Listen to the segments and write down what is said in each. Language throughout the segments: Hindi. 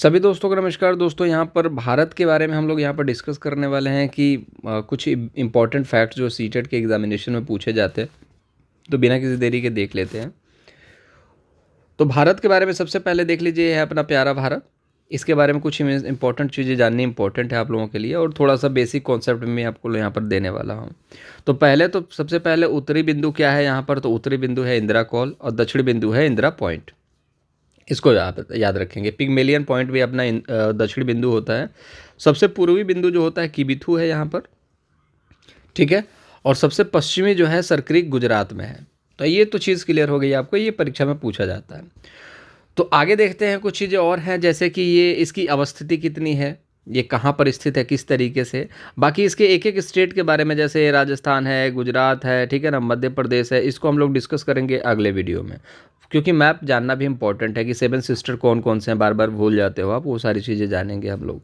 सभी दोस्तों को नमस्कार। दोस्तों यहाँ पर भारत के बारे में हम लोग यहाँ पर डिस्कस करने वाले हैं कि कुछ इम्पॉर्टेंट फैक्ट्स जो सीटेट के एग्जामिनेशन में पूछे जाते हैं, तो बिना किसी देरी के देख लेते हैं। तो भारत के बारे में सबसे पहले देख लीजिए, ये है अपना प्यारा भारत। इसके बारे में कुछ इंपॉर्टेंट चीज़ें जाननी इंपॉर्टेंट है आप लोगों के लिए, और थोड़ा सा बेसिक कॉन्सेप्ट में आपको यहाँ पर देने वाला हूँ। तो सबसे पहले उत्तरी बिंदु क्या है यहाँ पर, तो उत्तरी बिंदु है इंदिरा कॉल और दक्षिण बिंदु है इंदिरा पॉइंट। इसको याद रखेंगे। पिग्मेलियन पॉइंट भी अपना दक्षिण बिंदु होता है। सबसे पूर्वी बिंदु जो होता है किबिथु है यहाँ पर, ठीक है। और सबसे पश्चिमी जो है सरक्रीक गुजरात में है। तो ये तो चीज़ क्लियर हो गई आपको, ये परीक्षा में पूछा जाता है। तो आगे देखते हैं, कुछ चीज़ें और हैं, जैसे कि ये इसकी अवस्थिति कितनी है, ये कहाँ पर स्थित है, किस तरीके से। बाकी इसके एक एक स्टेट के बारे में, जैसे राजस्थान है, गुजरात है, ठीक है ना, मध्य प्रदेश है, इसको हम लोग डिस्कस करेंगे अगले वीडियो में, क्योंकि मैप जानना भी इंपॉर्टेंट है कि 7 सिस्टर कौन कौन से हैं, बार बार भूल जाते हो आप, वो सारी चीज़ें जानेंगे हम लोग।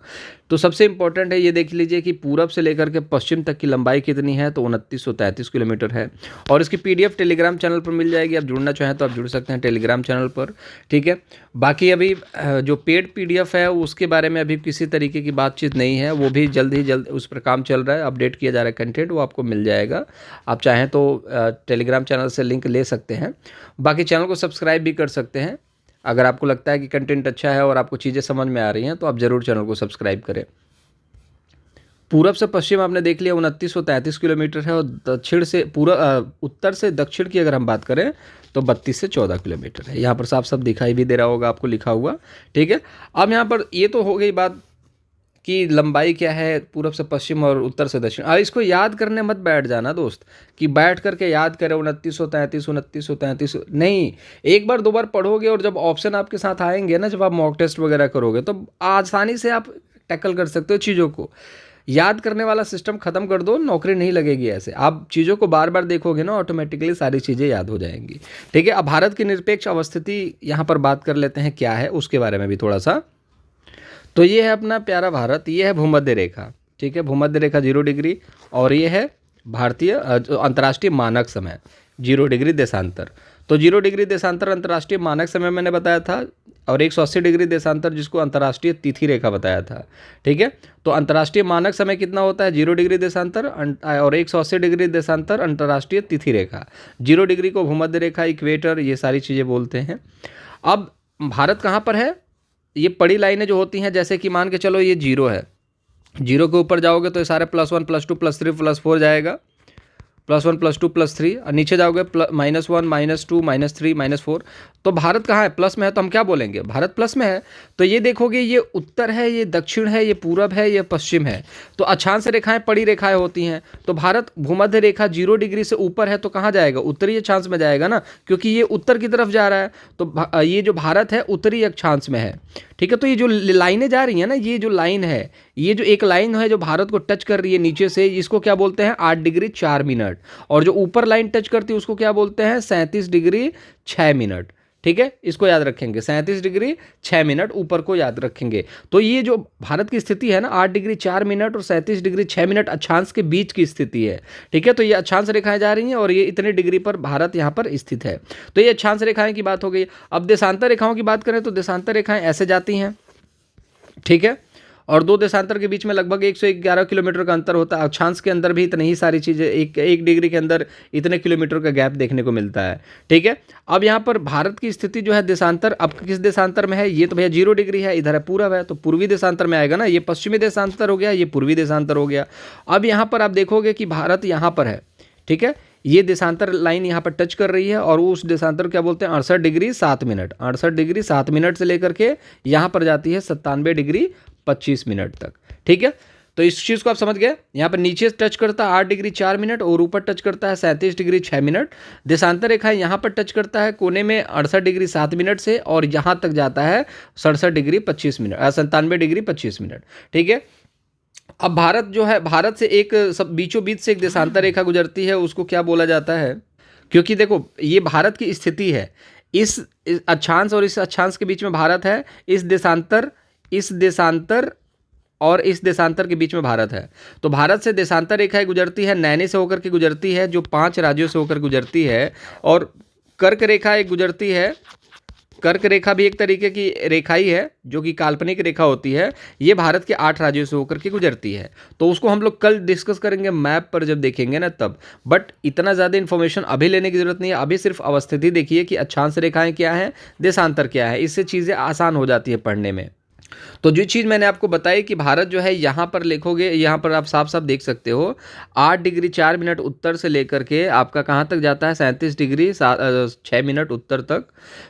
तो सबसे इंपॉर्टेंट है ये देख लीजिए कि पूरब से लेकर के पश्चिम तक की लंबाई कितनी है, तो 2933 किलोमीटर है। और इसकी PDF टेलीग्राम चैनल पर मिल जाएगी। आप जुड़ना चाहें तो आप जुड़ सकते हैं टेलीग्राम चैनल पर, ठीक है। बाकी अभी जो पेड PDF है उसके बारे में अभी किसी तरीके की बातचीत नहीं है, वो भी जल्द उस पर काम चल रहा है, अपडेट किया जा रहा है कंटेंट, वो आपको मिल जाएगा। आप चाहें तो टेलीग्राम चैनल से लिंक ले सकते हैं। बाकी चैनल को सब्सक्राइब भी कर सकते हैं। अगर आपको लगता है कि कंटेंट अच्छा है और आपको चीज़ें समझ में आ रही हैं, तो आप ज़रूर चैनल को सब्सक्राइब करें। पूरब से पश्चिम आपने देख लिया 2933 किलोमीटर है, और उत्तर से दक्षिण की अगर हम बात करें तो 32 से 14 किलोमीटर है। यहाँ पर साफ साफ दिखाई भी दे रहा होगा आपको लिखा हुआ, ठीक है। अब यहाँ पर ये तो हो गई बात कि लंबाई क्या है पूरब से पश्चिम और उत्तर से दक्षिण। अब इसको याद करने मत बैठ जाना दोस्त, कि बैठ करके याद करें 2933 नहीं। एक बार दो बार पढ़ोगे और जब ऑप्शन आपके साथ आएंगे ना, जब आप मॉक टेस्ट वगैरह करोगे, तो आसानी से आप टैकल कर सकते हो चीज़ों को। याद करने वाला सिस्टम खत्म कर दो, नौकरी नहीं लगेगी ऐसे। आप चीज़ों को बार बार देखोगे ना, ऑटोमेटिकली सारी चीज़ें याद हो जाएंगी, ठीक है। अब भारत की निरपेक्ष अवस्थिति यहाँ पर बात कर लेते हैं, क्या है उसके बारे में भी थोड़ा सा। तो ये है अपना प्यारा भारत, ये है भूमध्य रेखा, ठीक है। भूमध्य रेखा 0 डिग्री, और ये है भारतीय अंतर्राष्ट्रीय मानक समय 0 डिग्री देशांतर। तो 0 डिग्री देशांतर अंतर्राष्ट्रीय मानक समय मैंने बताया था, और 180 डिग्री देशांतर जिसको अंतर्राष्ट्रीय तिथि रेखा बताया था, ठीक है। तो अंतर्राष्ट्रीय मानक समय कितना होता है, 0 डिग्री देशांतर, और 180 डिग्री देशांतर अंतर्राष्ट्रीय तिथि रेखा। 0 डिग्री को भूमध्य रेखा, इक्वेटर, ये सारी चीज़ें बोलते हैं। अब भारत कहाँ पर है, ये बड़ी लाइनें जो होती हैं, जैसे कि मान के चलो ये 0 है, 0 के ऊपर जाओगे तो ये सारे +1 +2 +3 +4 जाएगा, +1 +2 +3, और नीचे जाओगे -1 -2 -3 -4। तो भारत कहाँ है, प्लस में है, तो हम क्या बोलेंगे, भारत प्लस में है। तो ये देखोगे, ये उत्तर है, ये दक्षिण है, ये पूरब है, ये पश्चिम है। तो अक्षांश रेखाएं पड़ी रेखाएं होती हैं। तो भारत भूमध्य रेखा 0 डिग्री से ऊपर है, तो कहाँ जाएगा, उत्तरी अक्षांश में जाएगा ना, क्योंकि ये उत्तर की तरफ जा रहा है। तो ये जो भारत है उत्तरी अक्षांश में है, ठीक है। तो ये जो लाइनें जा रही हैं ना, ये जो लाइन है, ये जो एक लाइन है जो भारत को टच कर रही है नीचे से, इसको क्या बोलते हैं, 8 डिग्री 4 मिनट। और जो ऊपर लाइन टच करती है उसको क्या बोलते हैं, 37 डिग्री 6 मिनट, ठीक है। इसको याद रखेंगे, 37 डिग्री 6 मिनट ऊपर को याद रखेंगे। तो ये जो भारत की स्थिति है ना, 8 डिग्री 4 मिनट और 37 डिग्री 6 मिनट अक्षांश के बीच की स्थिति है, ठीक है। तो ये अक्षांश रेखाएं जा रही हैं, और ये इतने डिग्री पर भारत यहाँ पर स्थित है। तो ये अक्षांश रेखाएं की बात हो गई। अब देशांतर रेखाओं की बात करें तो देशांतर रेखाएं ऐसे जाती हैं, ठीक है। और दो देशांतर के बीच में लगभग 111 किलोमीटर का अंतर होता है। अक्षांश के अंदर भी इतनी ही सारी चीज़ें, एक डिग्री के अंदर इतने किलोमीटर का गैप देखने को मिलता है, ठीक है। अब यहाँ पर भारत की स्थिति जो है देशांतर, अब किस देशांतर में है, ये तो भैया 0 डिग्री है, इधर है पूरब है, तो पूर्वी देशांतर में आएगा ना। ये पश्चिमी देशांतर हो गया, ये पूर्वी देशांतर हो गया। अब यहाँ पर आप देखोगे कि भारत यहाँ पर है, ठीक है। ये देशांतर लाइन यहाँ पर टच कर रही है, और उस देशांतर क्या बोलते हैं, 68 डिग्री 7 मिनट। 68 डिग्री 7 मिनट से लेकर के यहाँ पर जाती है 97 डिग्री 25 मिनट तक, ठीक है। तो इस चीज़ को आप समझ गए। यहाँ पर नीचे टच करता है 8 डिग्री 4 मिनट, और ऊपर टच करता है 37 डिग्री 6 मिनट। देशांतर रेखा यहाँ पर टच करता है कोने में 68 डिग्री 7 मिनट से, और यहाँ तक जाता है 67 डिग्री 25 मिनट, 97 डिग्री 25 मिनट, ठीक है। अब भारत जो है, भारत से एक सब बीचों बीच से एक देशांतर रेखा गुजरती है, उसको क्या बोला जाता है, क्योंकि देखो ये भारत की स्थिति है, इस अक्षांश और इस अक्षांश के बीच में भारत है, इस देशांतर और इस देशांतर के बीच में भारत है। तो भारत से देशांतर रेखाएं गुजरती है, नैनी से होकर के गुजरती है, जो 5 राज्यों से होकर गुजरती है, और कर्क रेखा एक गुजरती है कर्क रेखा भी एक तरीके की रेखा ही है जो कि काल्पनिक रेखा होती है। ये भारत के 8 राज्यों से होकर के गुजरती है। तो उसको हम लोग कल डिस्कस करेंगे मैप पर जब देखेंगे ना तब। बट इतना ज़्यादा इन्फॉर्मेशन अभी लेने की ज़रूरत नहीं है। अभी सिर्फ अवस्थिति देखिए कि अक्षांश रेखाएं क्या है, देशांतर क्या है, इससे चीज़ें आसान हो जाती है पढ़ने में। तो जो चीज़ मैंने आपको बताई कि भारत जो है यहाँ पर लिखोगे, यहाँ पर आप साफ साफ देख सकते हो 8 डिग्री 4 मिनट उत्तर से लेकर के आपका कहाँ तक जाता है 37 डिग्री 6 मिनट उत्तर तक।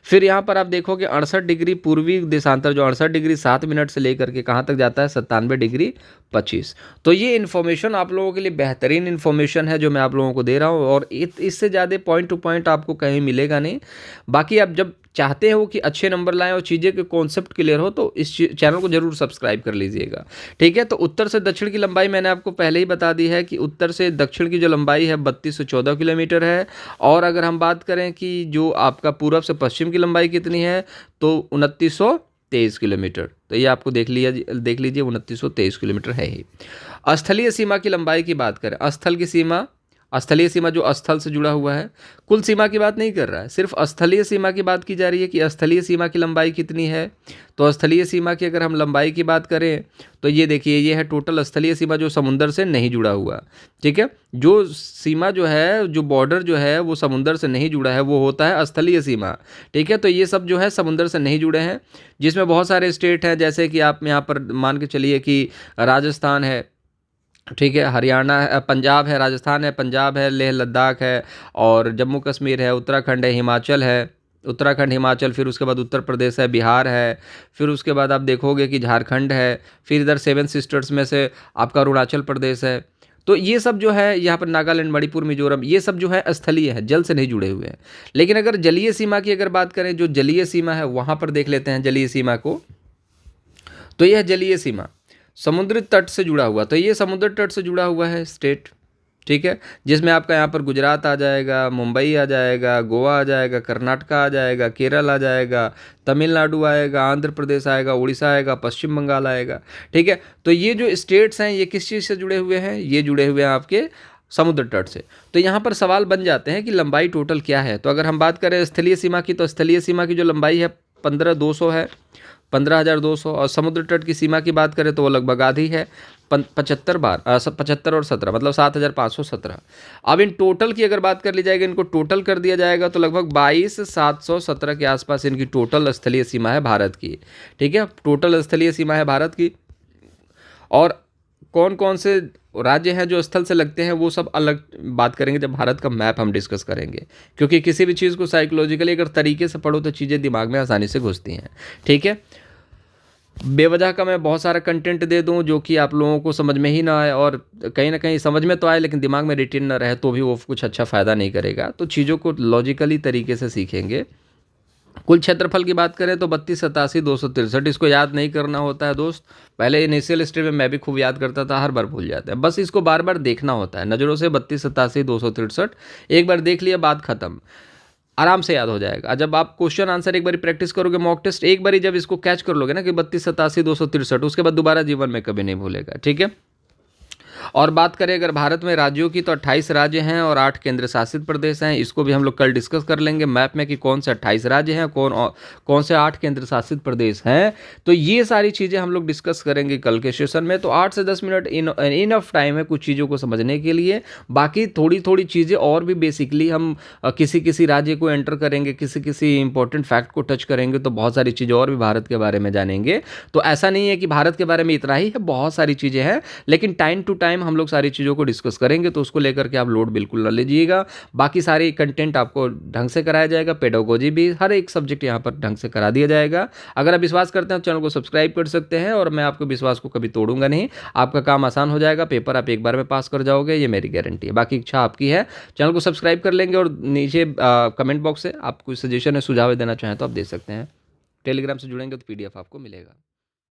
फिर यहाँ पर आप देखोगे 68 डिग्री पूर्वी देशांतर जो 68 डिग्री 7 मिनट से लेकर के कहाँ तक जाता है 97 डिग्री 25। तो ये इन्फॉर्मेशन आप लोगों के लिए बेहतरीन इन्फॉर्मेशन है जो मैं आप लोगों को दे रहा हूँ, और इससे ज़्यादा पॉइंट टू पॉइंट आपको कहीं मिलेगा नहीं। बाकी आप जब चाहते हो कि अच्छे नंबर लाएं और चीज़ें के कॉन्सेप्ट क्लियर हो तो इस चैनल को जरूर सब्सक्राइब कर लीजिएगा, ठीक है। तो उत्तर से दक्षिण की लंबाई मैंने आपको पहले ही बता दी है कि उत्तर से दक्षिण की जो लंबाई है 3214 किलोमीटर है। और अगर हम बात करें कि जो आपका पूरब से पश्चिम की लंबाई कितनी है तो 2923 किलोमीटर। तो ये आपको देख लीजिए 2923 किलोमीटर है ही। स्थलीय सीमा की लंबाई की बात करें, स्थलीय सीमा जो स्थल से जुड़ा हुआ है, कुल सीमा की बात नहीं कर रहा है, सिर्फ स्थलीय सीमा की बात की जा रही है कि स्थलीय सीमा की लंबाई कितनी है। तो स्थलीय सीमा की अगर हम लंबाई की बात करें तो ये देखिए ये है टोटल स्थलीय सीमा जो समुद्र से नहीं जुड़ा हुआ, ठीक है। जो सीमा जो है, जो बॉर्डर जो है वो समुद्र से नहीं जुड़ा है वो होता है स्थलीय सीमा, ठीक है। तो ये सब जो है समुद्र से नहीं जुड़े हैं, जिसमें बहुत सारे स्टेट हैं, जैसे कि आप यहाँ पर मान के चलिए कि राजस्थान है, ठीक है, हरियाणा है, पंजाब है, राजस्थान है, पंजाब है, लेह लद्दाख है, और जम्मू कश्मीर है, उत्तराखंड है, हिमाचल है, उत्तराखंड हिमाचल, फिर उसके बाद उत्तर प्रदेश है, बिहार है, फिर उसके बाद आप देखोगे कि झारखंड है, फिर इधर 7 सिस्टर्स में से आपका अरुणाचल प्रदेश है। तो ये सब जो है यहाँ पर नागालैंड, मणिपुर, मिजोरम, ये सब जो है स्थलीय है, जल से नहीं जुड़े हुए हैं। लेकिन अगर जलीय सीमा की अगर बात करें, जो जलीय सीमा है वहाँ पर देख लेते हैं जलीय सीमा को। तो यह जलीय सीमा समुद्री तट से जुड़ा हुआ, तो ये समुद्र तट से जुड़ा हुआ है स्टेट, ठीक है, जिसमें आपका यहाँ पर गुजरात आ जाएगा, मुंबई आ जाएगा, गोवा आ जाएगा, कर्नाटका आ जाएगा, केरल आ जाएगा, तमिलनाडु आएगा, आंध्र प्रदेश आएगा, उड़ीसा आएगा, पश्चिम बंगाल आएगा, ठीक है। तो ये जो स्टेट्स हैं ये किस चीज़ से जुड़े हुए हैं, ये जुड़े हुए हैं आपके समुद्र तट से। तो यहाँ पर सवाल बन जाते हैं कि लंबाई टोटल क्या है। तो अगर हम बात करें स्थलीय सीमा की, तो स्थलीय सीमा की जो लंबाई है 15200 है, 15200। और समुद्र तट की सीमा की बात करें तो वो लगभग आधी है, 75 और 17 मतलब 7517। अब इन टोटल की अगर बात कर ली जाएगी, इनको टोटल कर दिया जाएगा तो लगभग 22717 के आसपास इनकी टोटल स्थलीय सीमा है भारत की, ठीक है, टोटल स्थलीय सीमा है भारत की। और कौन कौन से राज्य हैं जो स्थल से लगते हैं वो सब अलग बात करेंगे जब भारत का मैप हम डिस्कस करेंगे, क्योंकि किसी भी चीज़ को साइकोलॉजिकली अगर तरीके से पढ़ो तो चीज़ें दिमाग में आसानी से घुसती हैं, ठीक है। बेवजह का मैं बहुत सारा कंटेंट दे दूं जो कि आप लोगों को समझ में ही ना आए, और कहीं ना कहीं समझ में तो आए लेकिन दिमाग में रिटेन ना रहे तो भी वो कुछ अच्छा फ़ायदा नहीं करेगा। तो चीज़ों को लॉजिकली तरीके से सीखेंगे। कुल क्षेत्रफल की बात करें तो 3287,263, इसको याद नहीं करना होता है दोस्त। पहले इनिशियल स्टेज में मैं भी खूब याद करता था, हर बार भूल जाते हैं, बस इसको बार बार देखना होता है नज़रों से। 3287,263 एक बार देख लिया, बात खत्म, आराम से याद हो जाएगा। जब आप क्वेश्चन आंसर एक बार प्रैक्टिस करोगे, मॉक टेस्ट एक बार जब इसको कैच कर लोगे ना कि 3287,263, उसके बाद दोबारा जीवन में कभी नहीं भूलेगा, ठीक है। और बात करें अगर भारत में राज्यों की तो 28 राज्य हैं और 8 केंद्र शासित प्रदेश हैं। इसको भी हम लोग कल डिस्कस कर लेंगे मैप में कि कौन से 28 राज्य हैं, कौन से 8 केंद्र शासित प्रदेश हैं। तो ये सारी चीज़ें हम लोग डिस्कस करेंगे कल के सेशन में। तो 8 से 10 मिनट इनफ टाइम है कुछ चीज़ों को समझने के लिए। बाकी थोड़ी थोड़ी चीज़ें और भी बेसिकली हम किसी किसी राज्य को एंटर करेंगे, किसी किसी इंपॉर्टेंट फैक्ट को टच करेंगे, तो बहुत सारी चीज़ें और भी भारत के बारे में जानेंगे। तो ऐसा नहीं है कि भारत के बारे में इतना ही है, बहुत सारी चीज़ें हैं, लेकिन टाइम टू टाइम हम लोग सारी चीज़ों को डिस्कस करेंगे। तो उसको लेकर के आप लोड बिल्कुल ना लीजिएगा। बाकी सारे कंटेंट आपको ढंग से कराया जाएगा, पेडागोजी भी, हर एक सब्जेक्ट यहाँ पर ढंग से करा दिया जाएगा। अगर आप विश्वास करते हैं तो चैनल को सब्सक्राइब कर सकते हैं, और मैं आपके विश्वास को कभी तोड़ूंगा नहीं। आपका काम आसान हो जाएगा, पेपर आप एक बार में पास कर जाओगे, ये मेरी गारंटी है। बाकी इच्छा आपकी है, चैनल को सब्सक्राइब कर लेंगे, और नीचे कमेंट बॉक्स से आप कोई सजेशन है, सुझाव देना चाहें तो आप दे सकते हैं। टेलीग्राम से जुड़ेंगे तो PDF आपको मिलेगा।